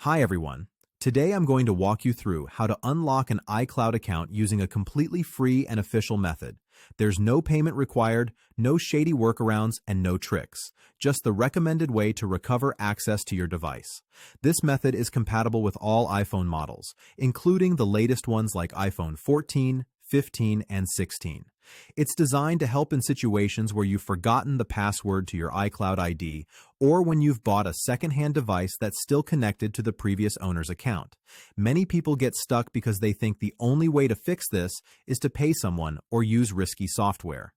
Hi everyone. Today I'm going to walk you through how to unlock an iCloud account using a completely free and official method. There's no payment required, no shady workarounds, and no tricks. Just the recommended way to recover access to your device. This method is compatible with all iPhone models, including the latest ones like iPhone 14, 15, and 16. It's designed to help in situations where you've forgotten the password to your iCloud ID or when you've bought a second-hand device that's still connected to the previous owner's account. Many people get stuck because they think the only way to fix this is to pay someone or use risky software.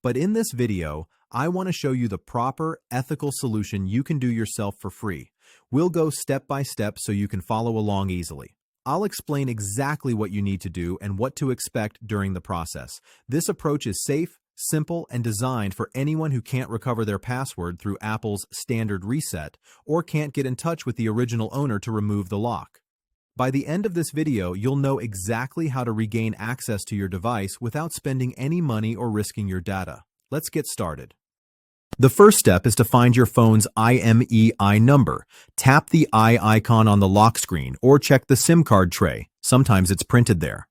But in this video, I want to show you the proper, ethical solution you can do yourself for free. We'll go step by step so you can follow along easily. I'll explain exactly what you need to do and what to expect during the process. This approach is safe, simple, and designed for anyone who can't recover their password through Apple's standard reset or can't get in touch with the original owner to remove the lock. By the end of this video, you'll know exactly how to regain access to your device without spending any money or risking your data. Let's get started. The first step is to find your phone's IMEI number. Tap the I icon on the lock screen or check the SIM card tray. Sometimes it's printed there.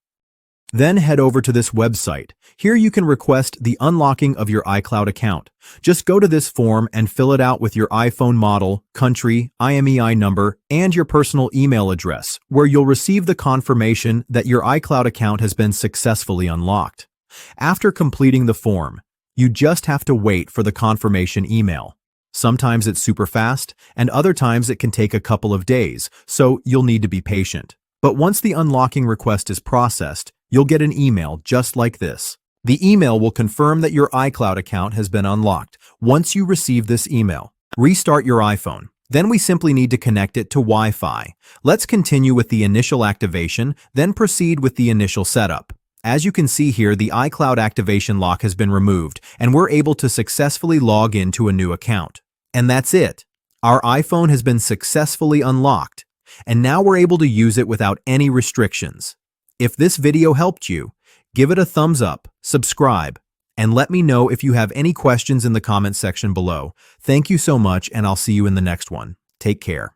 Then head over to this website. Here you can request the unlocking of your iCloud account. Just go to this form and fill it out with your iPhone model, country, IMEI number, and your personal email address, where you'll receive the confirmation that your iCloud account has been successfully unlocked. After completing the form, you just have to wait for the confirmation email. Sometimes it's super fast, and other times it can take a couple of days, so you'll need to be patient. But once the unlocking request is processed, you'll get an email just like this. The email will confirm that your iCloud account has been unlocked. Once you receive this email, restart your iPhone. Then we simply need to connect it to Wi-Fi. Let's continue with the initial activation, then proceed with the initial setup. As you can see here, the iCloud activation lock has been removed, and we're able to successfully log into a new account. And that's it. Our iPhone has been successfully unlocked, and now we're able to use it without any restrictions. If this video helped you, give it a thumbs up, subscribe, and let me know if you have any questions in the comment section below. Thank you so much, and I'll see you in the next one. Take care.